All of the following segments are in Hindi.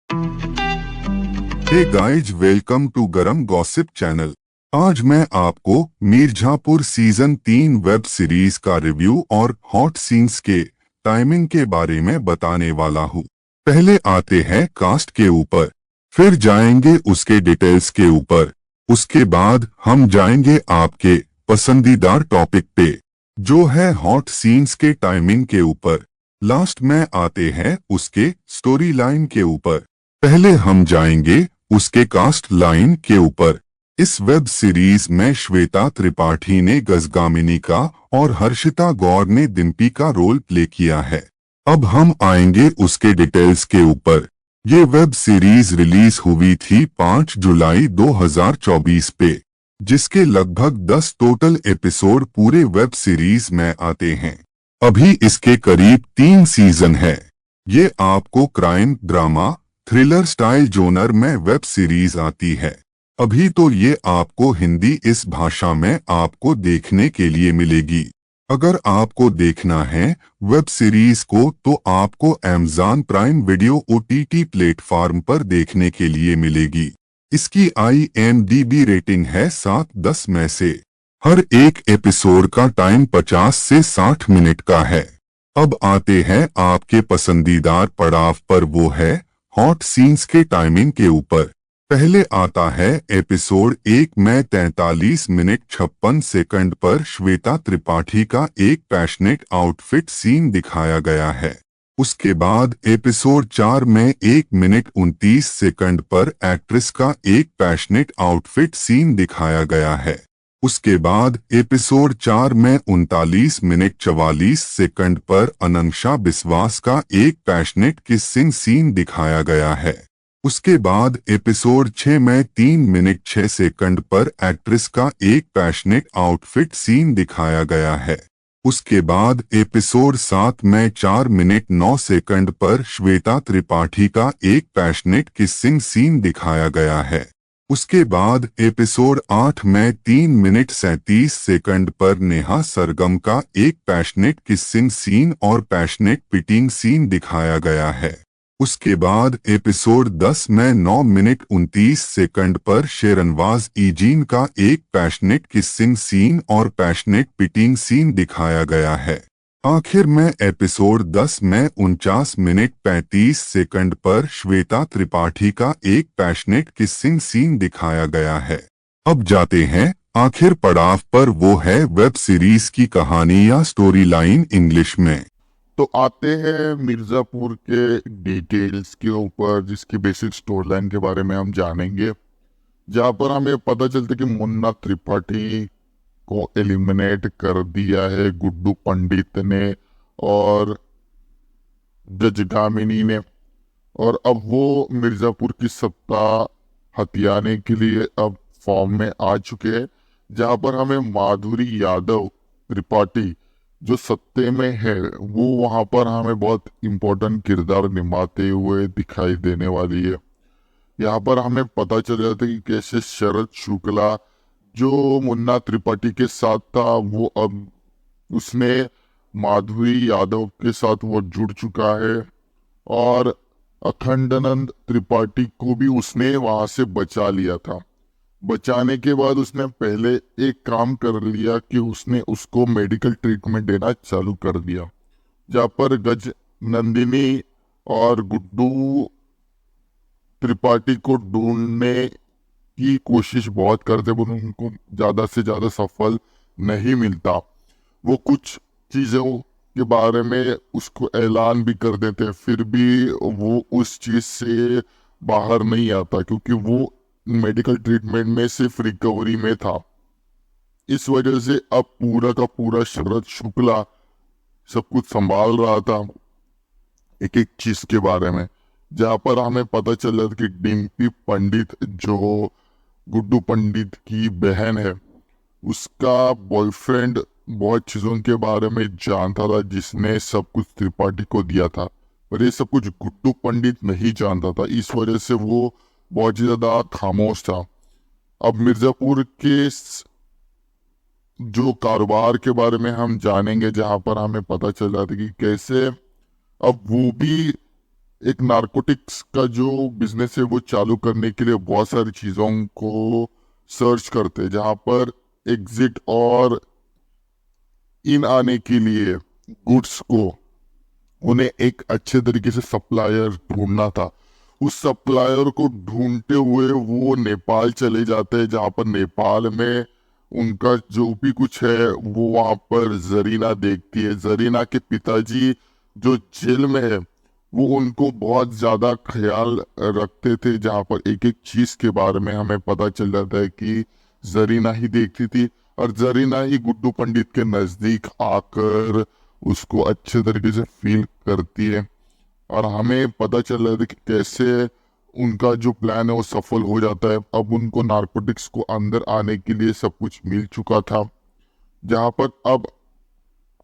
हे गाइज, वेलकम टू गरम गॉसिप चैनल। आज मैं आपको मिर्जापुर सीजन 3 वेब सीरीज का रिव्यू और हॉट सीन्स के टाइमिंग के बारे में बताने वाला हूँ। पहले आते हैं कास्ट के ऊपर, फिर जाएंगे उसके डिटेल्स के ऊपर, उसके बाद हम जाएंगे आपके पसंदीदा टॉपिक पे, जो है हॉट सीन्स के टाइमिंग के ऊपर। लास्ट में आते हैं उसके स्टोरी लाइन के ऊपर। पहले हम जाएंगे उसके कास्ट लाइन के ऊपर। इस वेब सीरीज में श्वेता त्रिपाठी ने गजगामिनी का और हर्षिता गौर ने डिम्पी का रोल प्ले किया है। अब हम आएंगे उसके डिटेल्स के ऊपर। ये वेब सीरीज रिलीज हुई थी 5 जुलाई 2024 पे, जिसके लगभग 10 टोटल एपिसोड पूरे वेब सीरीज में आते हैं। अभी इसके करीब 3 सीजन है। ये आपको crime, drama, thriller style genre में वेब सीरीज आती है। अभी तो ये आपको हिंदी इस भाषा में आपको देखने के लिए मिलेगी। अगर आपको देखना है वेब सीरीज को तो आपको Amazon prime video OTT platform पर देखने के लिए मिलेगी। इसकी IMDb रेटिंग है 7/10 में से। हर एक एपिसोड का टाइम 50 से 60 मिनट का है। अब आते हैं आपके पसंदीदा पड़ाव पर, वो है हॉट सीन्स के टाइमिंग के ऊपर। पहले आता है एपिसोड 1 में 43 मिनट 56 सेकंड पर श्वेता त्रिपाठी का एक पैशनेट आउटफिट सीन दिखाया गया है। उसके बाद एपिसोड 4 में 1 मिनट 29 सेकंड पर एक्ट्रेस का एक पैशनेट आउटफिट सीन दिखाया गया है। उसके बाद एपिसोड 4 में 39 मिनट 44 सेकंड पर अनंक्षा बिस्वास का एक पैशनेट किसिंग सीन दिखाया गया है। उसके बाद एपिसोड 6 में 3 मिनट 6 सेकंड पर एक्ट्रेस का एक पैशनेट आउटफिट सीन दिखाया गया है। उसके बाद एपिसोड 7 में 4 मिनट 9 सेकंड पर श्वेता त्रिपाठी का एक पैशनेट किसिंग सीन दिखाया गया है। उसके बाद एपिसोड 8 में 3 मिनट 37 सेकंड पर नेहा सरगम का एक पैशनेट किसिंग सीन और पैशनेट पिटिंग सीन दिखाया गया है। उसके बाद एपिसोड 10 में 9 मिनट 29 सेकंड पर शेरनवाज ईजीन का एक पैशनेट किसिंग सीन और पैशनेट पिटिंग सीन दिखाया गया है। आखिर में एपिसोड 10 में 49 मिनट 35 सेकंड पर श्वेता त्रिपाठी का एक पैशनेट किसिंग सीन दिखाया गया है। अब जाते हैं आखिर पड़ाव पर, वो है वेब सीरीज की कहानी या स्टोरी लाइन इंग्लिश में। तो आते हैं मिर्जापुर के डिटेल्स के ऊपर, जिसकी बेसिक स्टोरी लाइन के बारे में हम जानेंगे। जहाँ पर हमें पता चलता है कि मुन्ना त्रिपाठी को एलिमिनेट कर दिया है गुड्डू पंडित ने और जजगामिनी ने, और अब वो मिर्जापुर की सत्ता हथियाने के लिए अब फॉर्म में आ चुके हैं। जहाँ पर हमें माधुरी यादव त्रिपाठी जो सत्ते में है, वो वहां पर हमें बहुत इम्पोर्टेंट किरदार निभाते हुए दिखाई देने वाली है। यहाँ पर हमें पता चल जाता है कि कैसे शरद शुक्ला जो मुन्ना त्रिपाठी के साथ था, वो अब उसने माधुरी यादव के साथ वो जुड़ चुका है, और अखंडानंद त्रिपाठी को भी उसने वहां से बचा लिया था। बचाने के बाद उसने पहले एक काम कर लिया कि उसने उसको मेडिकल ट्रीटमेंट देना चालू कर दिया। जहाँ पर गज नंदिनी और गुड्डू त्रिपाठी को ढूंढने की कोशिश बहुत करते, पर उनको ज्यादा से ज्यादा सफल नहीं मिलता। वो कुछ चीजों के बारे में उसको ऐलान भी कर देते, फिर भी वो उस चीज से बाहर नहीं आता, क्योंकि वो मेडिकल ट्रीटमेंट में सिर्फ रिकवरी में था। इस वजह से अब पूरा का पूरा शरद शुक्ला सब कुछ संभाल रहा था एक एक चीज के बारे में। जहाँ पर हमें पता चला कि डिम्पी पंडित जो गुड्डू पंडित की बहन है, उसका बॉयफ्रेंड बहुत चीजों के बारे में जानता था, जिसने सब कुछ त्रिपाठी को दिया था, पर ये सब कुछ गुड्डू पंडित नहीं जानता था। इस वजह से वो बहुत ज्यादा खामोश था। अब मिर्जापुर के जो कारोबार के बारे में हम जानेंगे, जहां पर हमें पता चल रहा था कि कैसे अब वो भी एक नारकोटिक्स का जो बिजनेस है वो चालू करने के लिए बहुत सारी चीज़ों को सर्च करते हैं, जहाँ पर एग्जिट और इन आने के लिए गुड्स को उन्हें एक अच्छे तरीके से सप्लायर ढूंढना था। उस सप्लायर को ढूंढते हुए वो नेपाल चले जाते हैं, जहाँ पर नेपाल में उनका जो भी कुछ है वो वहाँ पर जरीना देखती है। जरीना के पिताजी जो जेल में है वो उनको बहुत ज्यादा ख्याल रखते थे, जहाँ पर एक एक चीज के बारे में हमें पता चल जाता है कि जरीना ही देखती थी और जरीना ही गुड्डू पंडित के नजदीक आकर उसको अच्छे तरीके से फील करती है। और हमें पता चल रहा है कि कैसे उनका जो प्लान है वो सफल हो जाता है। अब उनको नारकोटिक्स को अंदर आने के लिए सब कुछ मिल चुका था, जहाँ पर अब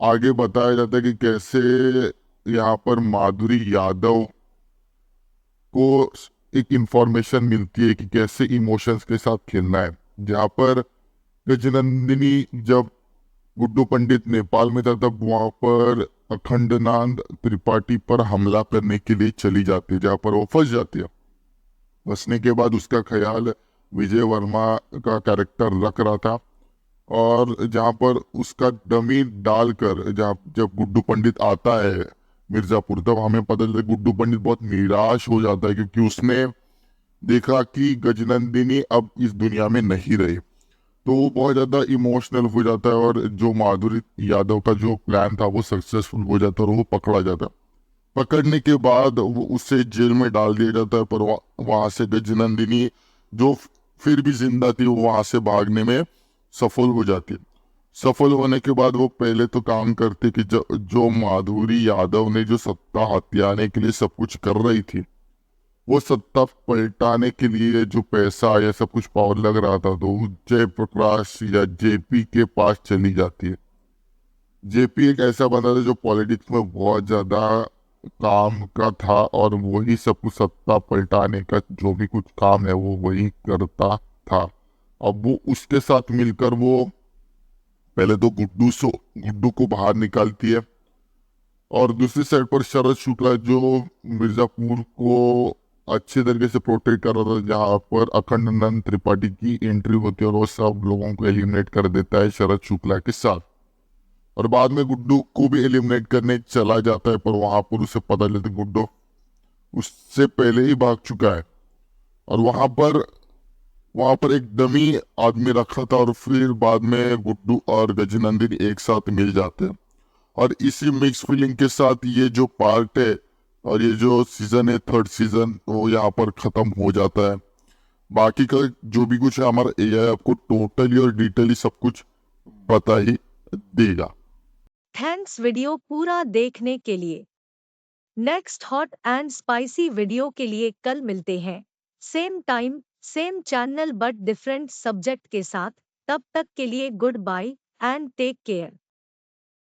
आगे बताया जाता है कि कैसे यहाँ पर माधुरी यादव को एक इंफॉर्मेशन मिलती है कि कैसे इमोशंस के साथ खेलना है। जहाँ पर गजनंदिनी जब गुड्डू पंडित नेपाल में था तब वहां पर अखंडनाथ त्रिपाठी पर हमला करने के लिए चली जाती है, जहाँ पर वो फंस जाती है। फंसने के बाद उसका ख्याल विजय वर्मा का कैरेक्टर रख रहा था, और जहाँ पर उसका डमी डालकर जहाँ जब गुड्डू पंडित आता है मिर्जापुर, तब हमें पता चलता है गुड्डू पंडित बहुत निराश हो जाता है, क्योंकि उसने देखा कि गजनंदिनी अब इस दुनिया में नहीं रही। तो वो बहुत ज्यादा इमोशनल हो जाता है और जो माधुरी यादव का जो प्लान था वो सक्सेसफुल हो जाता है और वो पकड़ा जाता है। पकड़ने के बाद वो उसे जेल में डाल दिया जाता है, पर वहां से गजनंदिनी जो फिर भी जिंदा थी वो वहां से भागने में सफल हो जाती है। सफल होने के बाद वो पहले तो काम करते कि जो माधुरी यादव ने जो सत्ता हथियाने के लिए सब कुछ कर रही थी, वो सत्ता पलटाने के लिए जो पैसा या सब कुछ पावर लग रहा था, तो वो जयप्रकाश या जेपी के पास चली जाती है। जेपी एक ऐसा बंदा था जो पॉलिटिक्स में बहुत ज्यादा काम का था, और वही सब कुछ सत्ता पलटाने का जो भी कुछ काम है वो वही करता था। अब वो उसके साथ मिलकर वो पहले तो गुड्डू को बाहर निकालती है, और दूसरी साइड पर शरद शुक्ला जो मिर्जापुर को अच्छे तरीके से प्रोटेक्ट कर रहा था, जहाँ पर अखंडानंद त्रिपाठी की एंट्री होती है और वो सब लोगों को एलिमिनेट कर देता है शरद शुक्ला के साथ। और बाद में गुड्डू को भी एलिमिनेट करने चला जाता है, पर वहां पर उसे पता चलता है गुड्डू उससे पहले ही भाग चुका है। और वहां पर एक डमी आदमी रखा था, और फिर बाद में गुड्डू और गजनंदिनी एक साथ मिल जाते हैं। और इसी मिक्स फीलिंग के साथ ये जो पार्ट है और ये जो सीजन है, थर्ड सीजन, वो यहाँ पर खत्म हो जाता है। बाकी का जो भी कुछ है हमारा एआई आपको टोटली और डिटेली सब कुछ बता ही देगा। थैंक्स वीडियो पूरा देखने के लिए। Next hot and spicy video के लिए कल मिलते हैं, same time same channel but different subject के साथ। तब तक के लिए good bye and take care.